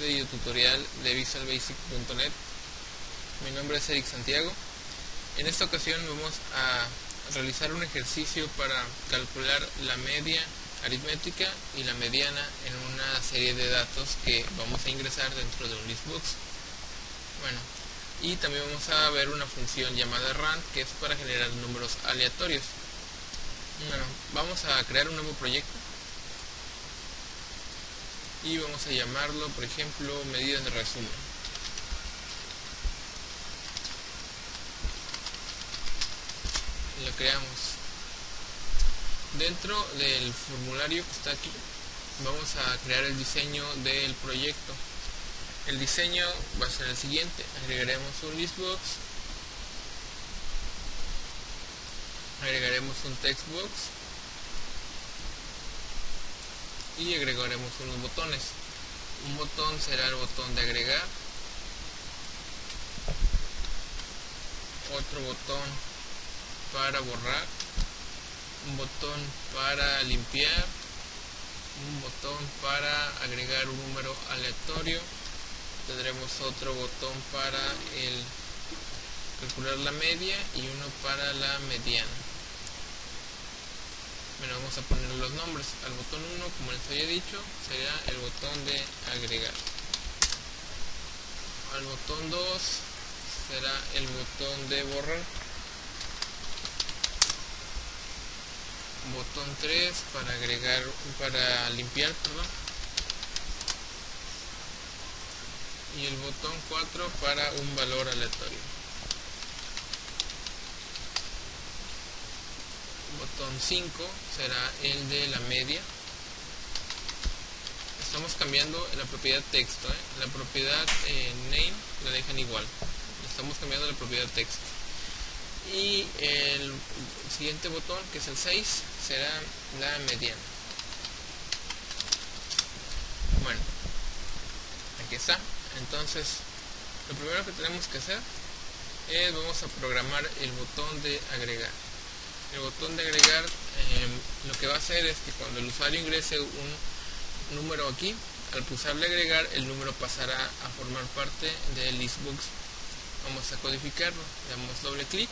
este video tutorial de visualbasic.net. Mi nombre es Eric Santiago. En esta ocasión vamos a realizar un ejercicio para calcular la media aritmética y la mediana en una serie de datos que vamos a ingresar dentro de un listbox. Bueno, y también vamos a ver una función llamada rand, que es para generar números aleatorios. Bueno, vamos a crear un nuevo proyecto y vamos a llamarlo, por ejemplo, medida de resumen. Lo creamos. Dentro del formulario que está aquí vamos a crear el diseño del proyecto. El diseño va a ser el siguiente: agregaremos un listbox, agregaremos un textbox y agregaremos unos botones. Un botón será el botón de agregar, otro botón para borrar, un botón para limpiar, un botón para agregar un número aleatorio, tendremos otro botón para calcular la media y uno para la mediana. Bueno, vamos a poner los nombres. Al botón 1, como les había dicho, será el botón de agregar. Al botón 2 será el botón de borrar. Botón 3 para limpiar, perdón. Y el botón 4 para un valor aleatorio. Botón 5 será el de la media. Estamos cambiando la propiedad texto, la propiedad name la dejan igual. Estamos cambiando la propiedad texto. Y el siguiente botón, que es el 6, será la mediana. Bueno, aquí está. Entonces, lo primero que tenemos que hacer es vamos a programar el botón de agregar. El botón de agregar lo que va a hacer es que cuando el usuario ingrese un número aquí, al pulsarle agregar, el número pasará a formar parte del listbox. Vamos a codificarlo, le damos doble clic.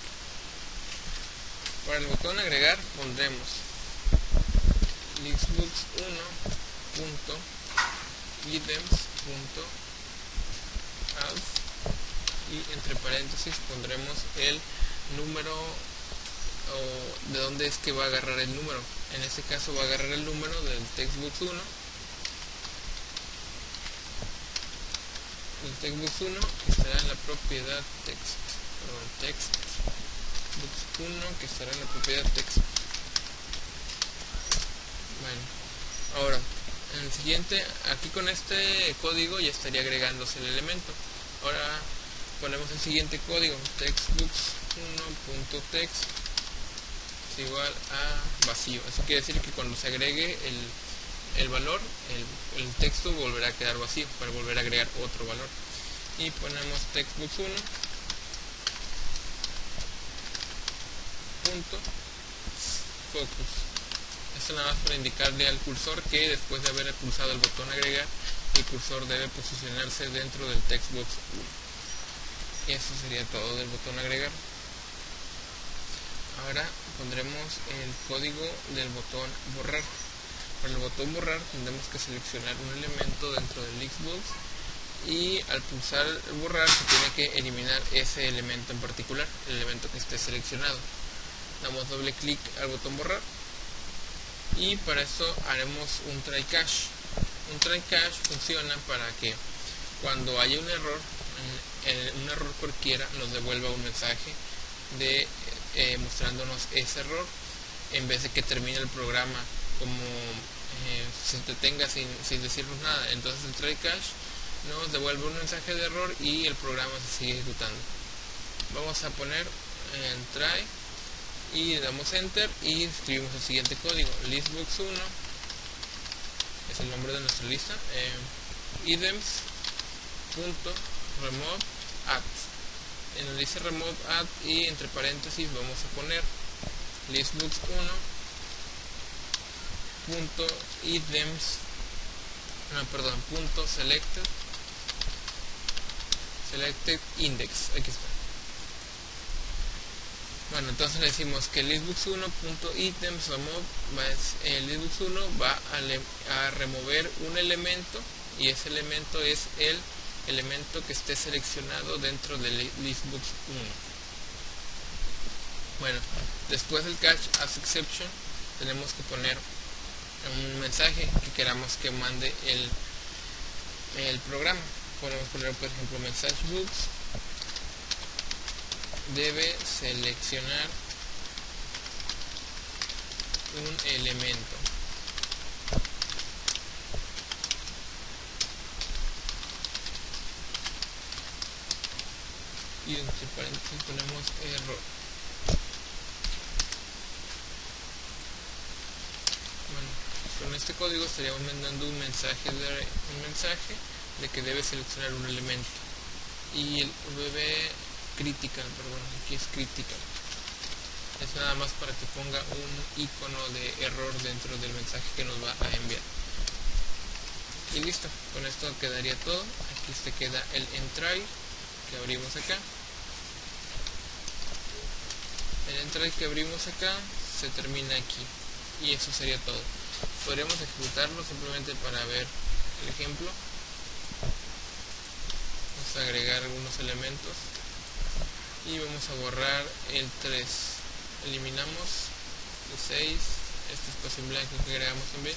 Para el botón agregar pondremos listbox1.items.add y entre paréntesis pondremos el número o de dónde es que va a agarrar el número. En este caso va a agarrar el número del textbox 1. El textbox 1 que estará en la propiedad textbox 1 que estará en la propiedad text. Bueno, ahora en el siguiente, aquí con este código ya estaría agregándose el elemento. Ahora ponemos el siguiente código: textbox1.text es igual a vacío. Eso quiere decir que cuando se agregue el valor, el texto volverá a quedar vacío para volver a agregar otro valor. Y ponemos textbox1 focus. Esto nada más para indicarle al cursor que después de haber pulsado el botón agregar, el cursor debe posicionarse dentro del textbox 1. Y eso sería todo del botón agregar. Ahora pondremos el código del botón borrar. Para el botón borrar tendremos que seleccionar un elemento dentro del listbox y al pulsar borrar se tiene que eliminar ese elemento en particular, el elemento que esté seleccionado. Damos doble clic al botón borrar y para esto haremos un try catch. Un try catch funciona para que cuando haya un error cualquiera, nos devuelva un mensaje mostrándonos ese error, en vez de que termine el programa como se detenga sin decirnos nada. Entonces el try catch nos devuelve un mensaje de error y el programa se sigue ejecutando. Vamos a poner en try y le damos enter y escribimos el siguiente código: listbox1 es el nombre de nuestra lista, items.removeAdd. en el dice removeAdd y entre paréntesis vamos a poner listbox1.items, selected selected index, aquí está. Bueno, entonces le decimos que listbooks1.items.remove, el listbooks1 va a remover un elemento, y ese elemento es el elemento que esté seleccionado dentro del listbooks1. Bueno, después del catch as exception tenemos que poner un mensaje que queramos que mande el programa. Podemos poner, por ejemplo, message books debe seleccionar un elemento. Y entre paréntesis ponemos error. Bueno, con este código estaríamos mandando un mensaje de que debe seleccionar un elemento. Y el critical, perdón, aquí es critical. Es nada más para que ponga un icono de error dentro del mensaje que nos va a enviar. Y listo, con esto quedaría todo. Aquí se queda el entry que abrimos acá. El entry que abrimos acá se termina aquí. Y eso sería todo. Podríamos ejecutarlo simplemente para ver el ejemplo. Vamos a agregar algunos elementos. Y vamos a borrar el 3. Eliminamos el 6, este espacio en blanco que agregamos también.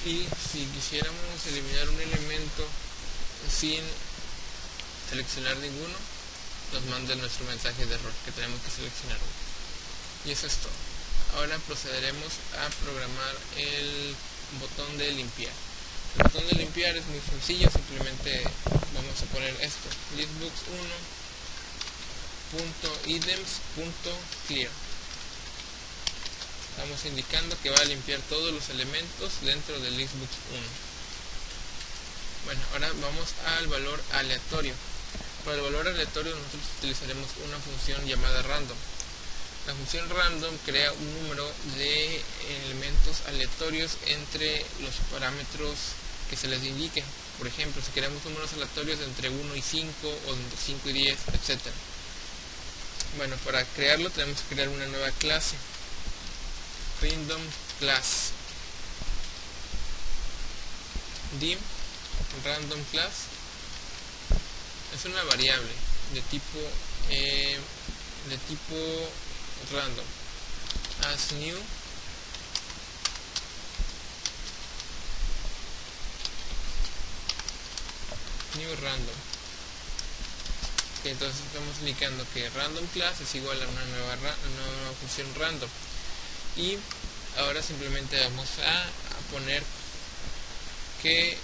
Y si quisiéramos eliminar un elemento sin seleccionar ninguno, nos manda nuestro mensaje de error que tenemos que seleccionar uno. Y eso es todo. Ahora procederemos a programar el botón de limpiar. El botón de limpiar es muy sencillo, simplemente vamos a poner esto, listbooks1.items.clear. Estamos indicando que va a limpiar todos los elementos dentro del listbooks1. Bueno, ahora vamos al valor aleatorio. Para el valor aleatorio nosotros utilizaremos una función llamada random. La función random crea un número de elementos aleatorios entre los parámetros que se les indique. Por ejemplo, si queremos números aleatorios entre 1 y 5 o entre 5 y 10, etc. Bueno, para crearlo tenemos que crear una nueva clase, random class, dim random class. Es una variable de tipo random. As new random. Entonces estamos indicando que random class es igual a una nueva función random. Y ahora simplemente vamos a poner que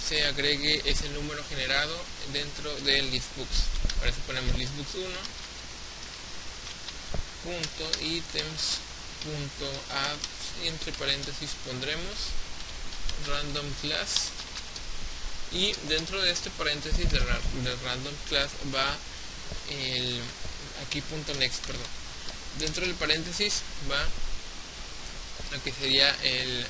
se agregue ese número generado dentro del listbooks. Para eso ponemos listbooks1.items.add y entre paréntesis pondremos random class, y dentro de este paréntesis del random class va .next, perdón. Dentro del paréntesis va lo que sería el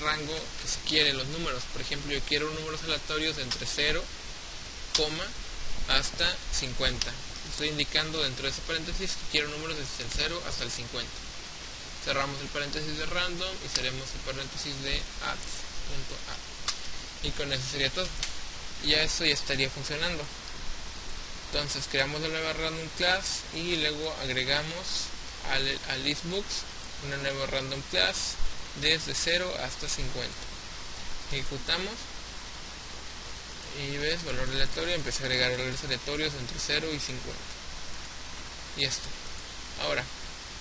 rango que se quiere, los números. Por ejemplo, yo quiero números aleatorios entre 0, hasta 50. Estoy indicando dentro de ese paréntesis que quiero números desde el 0 hasta el 50. Cerramos el paréntesis de random y cerramos el paréntesis de add. Y con eso sería todo. Ya eso ya estaría funcionando. Entonces creamos la nueva random class y luego agregamos al listbooks una nueva random class desde 0 hasta 50. Ejecutamos y ves valor aleatorio, empieza a agregar valores aleatorios entre 0 y 50. Y esto. Ahora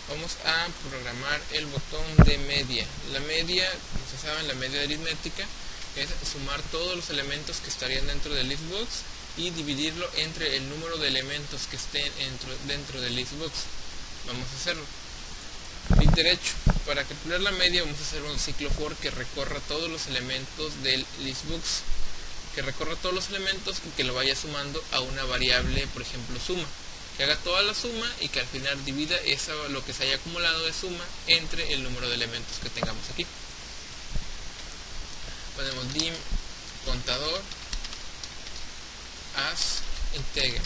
vamos a programar el botón de media. La media, como se sabe, la media aritmética es sumar todos los elementos que estarían dentro del listbooks y dividirlo entre el número de elementos que estén dentro del listbooks. Vamos a hacerlo. Clic derecho. Para calcular la media vamos a hacer un ciclo for que recorra todos los elementos del listbooks, que recorra todos los elementos y que lo vaya sumando a una variable, por ejemplo suma, que haga toda la suma y que al final divida lo que se haya acumulado de suma entre el número de elementos que tengamos aquí. Ponemos dim contador as integer.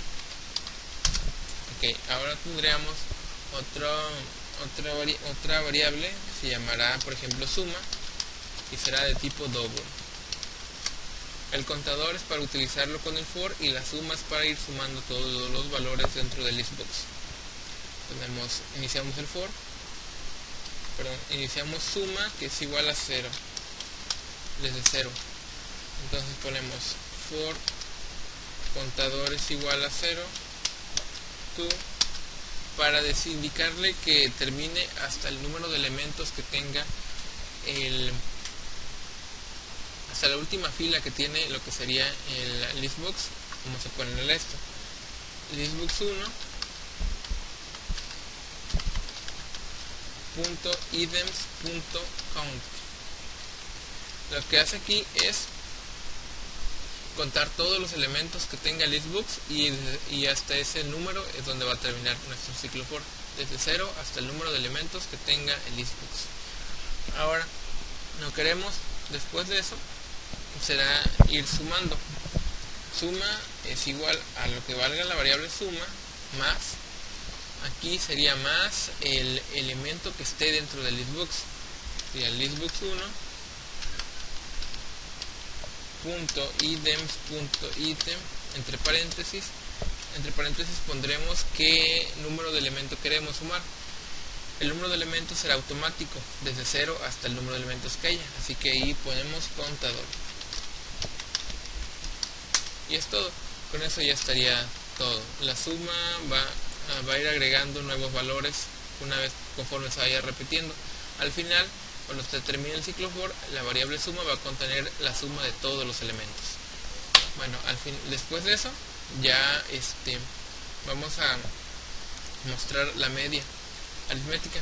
Ok, ahora tendríamos otra variable que se llamará, por ejemplo, suma, y será de tipo double. El contador es para utilizarlo con el for y la suma es para ir sumando todos los valores dentro del listbox. Iniciamos el for, iniciamos suma, que es igual a 0, desde 0. Entonces ponemos for contador es igual a 0 to, para indicarle que termine hasta el número de elementos que tenga hasta la última fila que tiene lo que sería el listbox. Vamos a ponerle esto, listbox 1 .items.count. Lo que hace aquí es contar todos los elementos que tenga el listbox y hasta ese número es donde va a terminar nuestro ciclo for, desde 0 hasta el número de elementos que tenga el listbox. Ahora, no queremos, después de eso, será ir sumando. Suma es igual a lo que valga la variable suma, más, aquí sería más el elemento que esté dentro del listbox. Sería el listbox 1 .items.item, entre paréntesis pondremos qué número de elemento queremos sumar. El número de elementos será automático desde 0 hasta el número de elementos que haya, así que ahí ponemos contador y es todo. Con eso ya estaría todo. La suma va a ir agregando nuevos valores una vez conforme se vaya repitiendo. Al final, cuando se termine el ciclo for, la variable suma va a contener la suma de todos los elementos. Bueno, después de eso ya vamos a mostrar la media aritmética.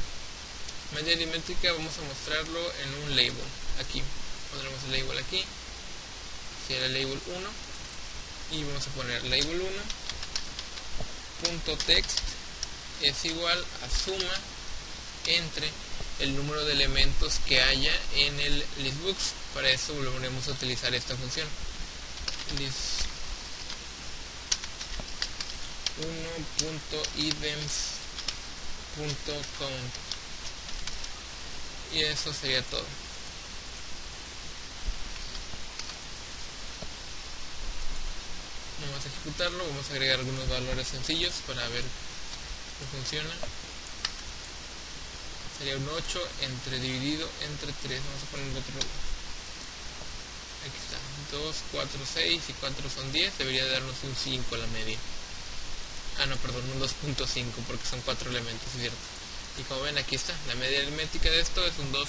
Media aritmética vamos a mostrarlo en un label. Aquí pondremos el label aquí, será el label 1, y vamos a poner label 1.text es igual a suma entre el número de elementos que haya en el listbox. Para eso volveremos a utilizar esta función list1.items.count, y eso sería todo. Vamos a ejecutarlo, vamos a agregar algunos valores sencillos para ver que funciona. Sería un 8 dividido entre 3. Vamos a poner otro. Aquí está. 2, 4, 6 y 4 son 10. Debería darnos un 5 la media. Ah, no, perdón, un 2.5 porque son 4 elementos, es cierto. Y como ven, aquí está. La media aritmética de esto es un 2.5.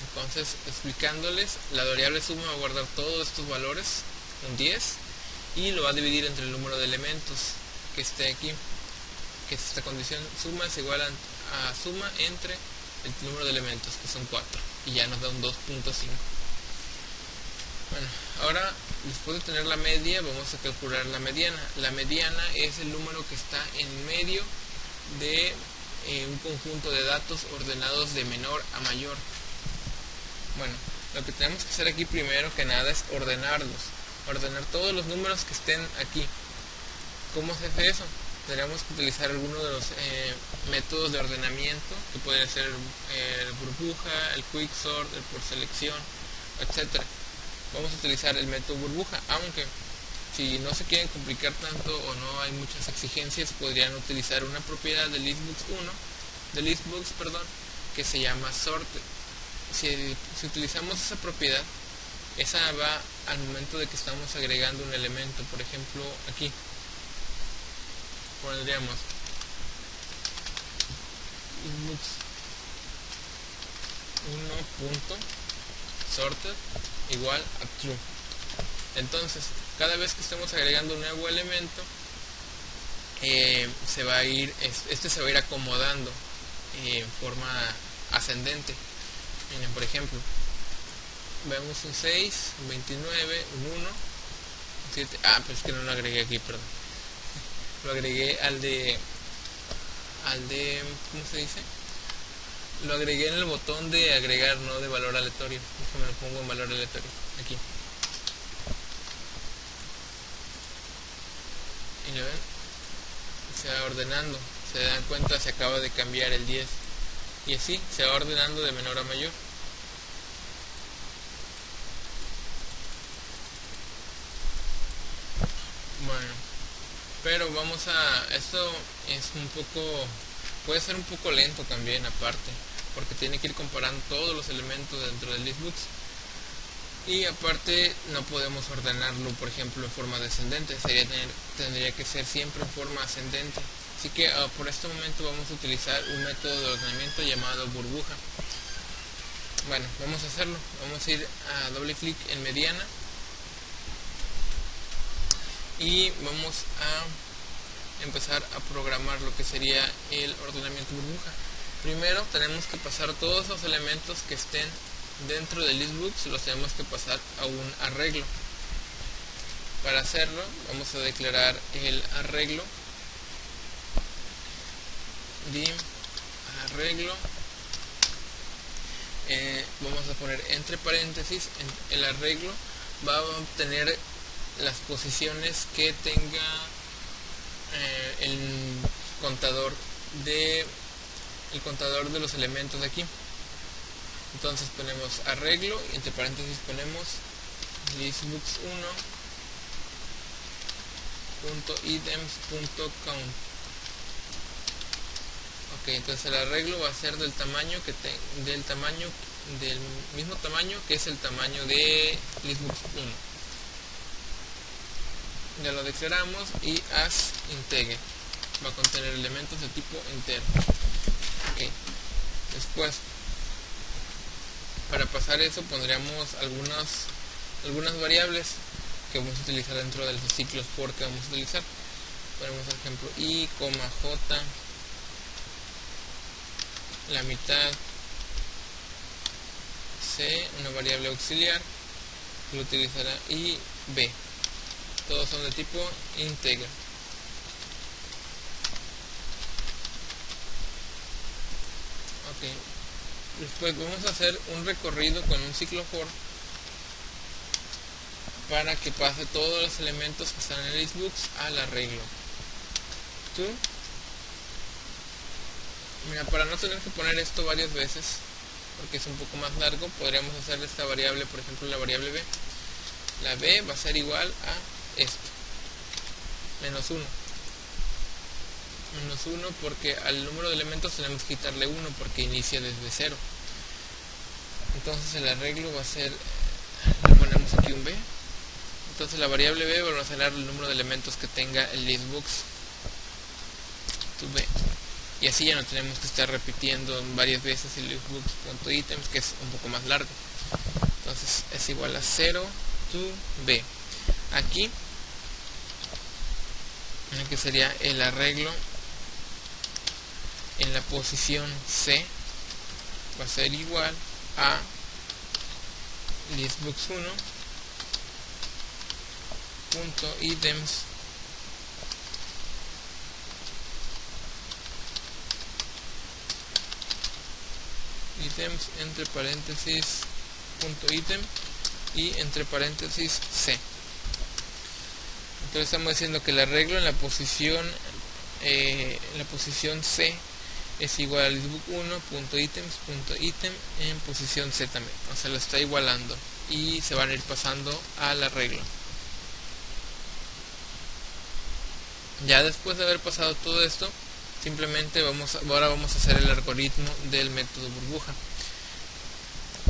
Entonces, explicándoles, la variable suma va a guardar todos estos valores, un 10, y lo va a dividir entre el número de elementos que esté aquí, que es esta condición. Suma es igual a suma entre el número de elementos, que son 4, y ya nos da un 2.5. Bueno, ahora después de tener la media, vamos a calcular la mediana. La mediana es el número que está en medio de un conjunto de datos ordenados de menor a mayor. Bueno, lo que tenemos que hacer aquí primero que nada es ordenar todos los números que estén aquí. ¿Cómo se hace eso? Tendríamos que utilizar alguno de los métodos de ordenamiento, que puede ser el burbuja, el quicksort, el por selección, etc. Vamos a utilizar el método burbuja, aunque si no se quieren complicar tanto o no hay muchas exigencias, podrían utilizar una propiedad del listbox, que se llama sorted. Si utilizamos esa propiedad, esa va al momento de que estamos agregando un elemento. Por ejemplo, aquí pondríamos listbox1.sorted igual a true. Entonces, cada vez que estemos agregando un nuevo elemento, se va a ir acomodando en forma ascendente. Miren, por ejemplo, vemos un 6, un 29, un 1, un 7. Ah, pero es que no lo agregué aquí, perdón. Lo agregué al de ¿cómo se dice? lo agregué en el botón de agregar, no de valor aleatorio. Déjame lo pongo en valor aleatorio, aquí. Y lo ven, se va ordenando, se dan cuenta, se acaba de cambiar el 10. Y así se va ordenando de menor a mayor. Bueno, pero vamos a... esto es un poco... puede ser un poco lento también aparte, porque tiene que ir comparando todos los elementos dentro del listbooks. Y aparte no podemos ordenarlo, por ejemplo, en forma descendente, tendría que ser siempre en forma ascendente. Así que por este momento vamos a utilizar un método de ordenamiento llamado burbuja. Bueno, vamos a hacerlo. Vamos a ir a doble clic en mediana y vamos a empezar a programar lo que sería el ordenamiento burbuja. Primero tenemos que pasar todos los elementos que estén dentro del listbooks, los tenemos que pasar a un arreglo. Para hacerlo vamos a declarar el arreglo dim arreglo, vamos a poner entre paréntesis, el arreglo va a obtener las posiciones que tenga el contador de los elementos de aquí. Entonces ponemos arreglo y entre paréntesis ponemos listbooks1.items.count. Ok, entonces el arreglo va a ser del mismo tamaño que es el tamaño de listbooks1. Ya lo declaramos y as integer va a contener elementos de tipo entero. Ok, después para pasar eso pondríamos algunas variables que vamos a utilizar dentro de los ciclos for que vamos a utilizar. Ponemos por ejemplo i, j, la mitad, c, una variable auxiliar que lo utilizará, y b. Todos son de tipo integer. Ok. Después vamos a hacer un recorrido con un ciclo for para que pase todos los elementos que están en el listbooks al arreglo. Mira, para no tener que poner esto varias veces, porque es un poco más largo, podríamos hacer esta variable, por ejemplo la variable b. La b va a ser igual a esto, menos 1. Menos 1 porque al número de elementos tenemos que quitarle 1 porque inicia desde 0. Entonces el arreglo va a ser, le ponemos aquí un b. Entonces la variable b va a almacenar el número de elementos que tenga el listbooks to b. Y así ya no tenemos que estar repitiendo varias veces el listbooks.items, que es un poco más largo. Entonces es igual a 0 to b. Aquí, que sería el arreglo en la posición C, va a ser igual a listbooks1.items entre paréntesis .item y entre paréntesis C. Entonces estamos diciendo que el arreglo en la posición C es igual a listbook1.items.item en posición C también. O sea, lo está igualando y se van a ir pasando al arreglo. Ya después de haber pasado todo esto, simplemente ahora vamos a hacer el algoritmo del método burbuja.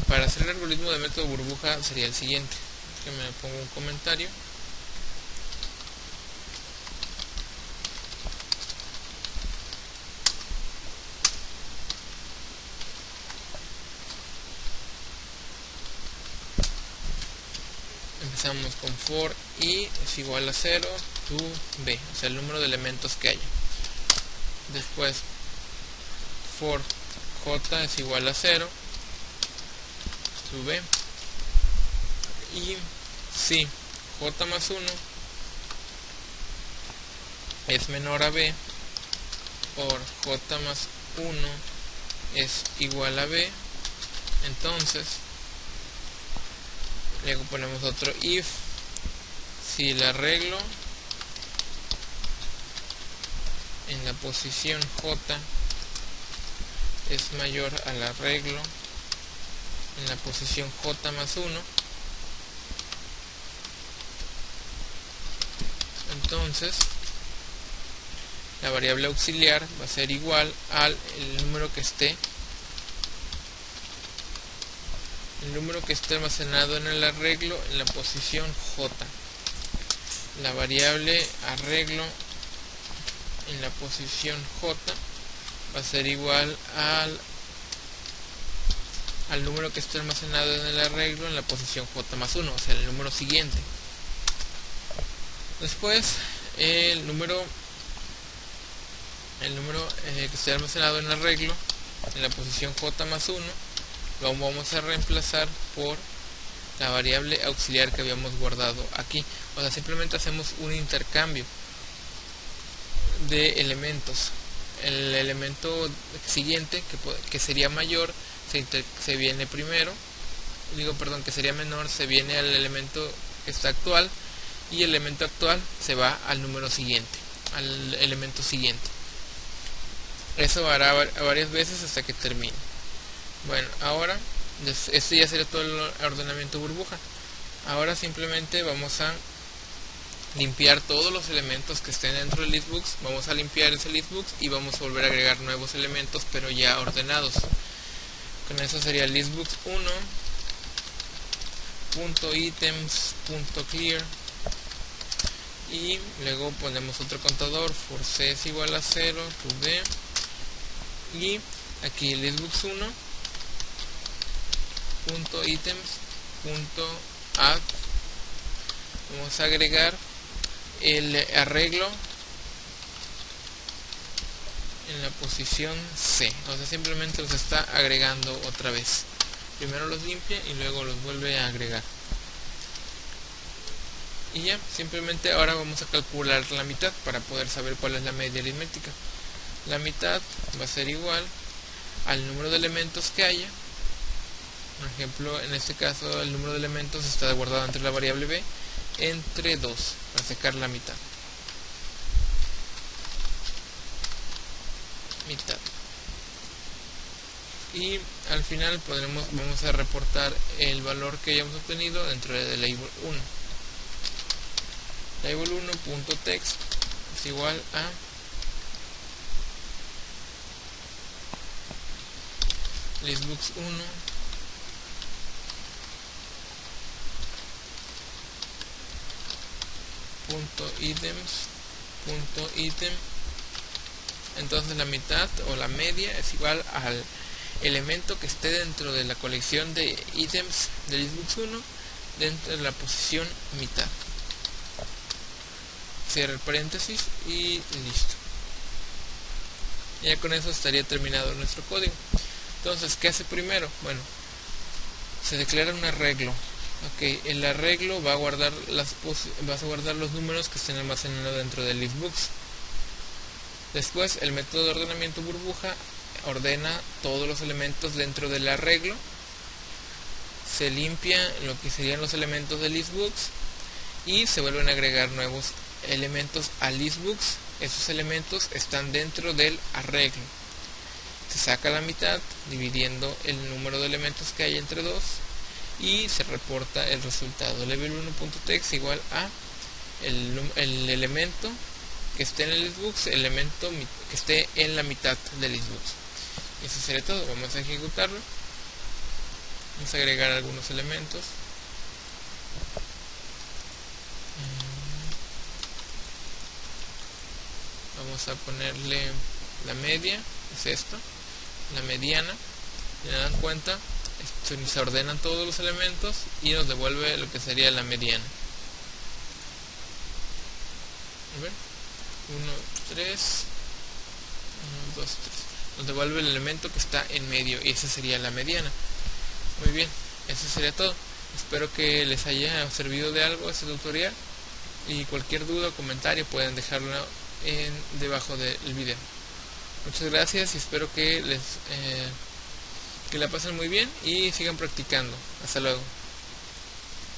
Para hacer el algoritmo del método burbuja sería el siguiente. Que me pongo un comentario. Empezamos con for i es igual a 0 to b, o sea el número de elementos que haya. Después for j es igual a 0 to b, y si j más 1 es menor a b, por j más 1 es igual a b, entonces luego ponemos otro if, si el arreglo en la posición j es mayor al arreglo en la posición j más 1, entonces la variable auxiliar va a ser igual al número que esté almacenado en el arreglo en la posición j. La variable arreglo en la posición j va a ser igual al número que esté almacenado en el arreglo en la posición j más 1, o sea, el número siguiente. Después el número que esté almacenado en el arreglo en la posición j más 1 lo vamos a reemplazar por la variable auxiliar que habíamos guardado aquí. O sea, simplemente hacemos un intercambio de elementos. El elemento siguiente, que sería mayor, se viene primero, que sería menor, se viene al elemento que está actual, y el elemento actual se va al número siguiente, al elemento siguiente. Eso hará varias veces hasta que termine. Bueno, ahora este ya sería todo el ordenamiento burbuja. Ahora simplemente vamos a limpiar todos los elementos que estén dentro del listbox. Vamos a limpiar ese listbox y vamos a volver a agregar nuevos elementos, pero ya ordenados. Con eso sería listbox 1.items.clear, y luego ponemos otro contador, for c es igual a 0 to d, y aquí listbox 1.items.add vamos a agregar el arreglo en la posición C. O sea, simplemente los está agregando otra vez. Primero los limpia y luego los vuelve a agregar. Y ya, simplemente ahora vamos a calcular la mitad para poder saber cuál es la media aritmética. La mitad va a ser igual al número de elementos que haya. Por ejemplo, en este caso el número de elementos está guardado entre la variable b entre 2 para sacar la mitad. Y al final vamos a reportar el valor que hayamos obtenido dentro de label 1. Label 1.text es igual a listbox 1.items.item. Entonces la mitad o la media es igual al elemento que esté dentro de la colección de ítems de listbox 1 dentro de la posición mitad. Cierra el paréntesis y listo. Ya con eso estaría terminado nuestro código. Entonces, ¿qué hace primero? Bueno, se declara un arreglo. Ok, el arreglo va a guardar los números que estén almacenados dentro del listbox. Después, el método de ordenamiento burbuja ordena todos los elementos dentro del arreglo. Se limpia lo que serían los elementos del listbox y se vuelven a agregar nuevos elementos al listbox. Esos elementos están dentro del arreglo. Se saca la mitad dividiendo el número de elementos que hay entre 2 y se reporta el resultado. Level 1.text igual a el elemento que esté en el listbox, el elemento que esté en la mitad del listbox. Eso sería todo. Vamos a ejecutarlo. Vamos a agregar algunos elementos. Vamos a ponerle la media, es esto, la mediana. Si se dan cuenta, se ordenan todos los elementos y nos devuelve lo que sería la mediana. A ver, 1, 3, 1, 2, 3. Nos devuelve el elemento que está en medio y esa sería la mediana. Muy bien, eso sería todo. Espero que les haya servido de algo este tutorial y cualquier duda o comentario pueden dejarlo debajo del video. Muchas gracias y espero que la pasen muy bien y sigan practicando. Hasta luego.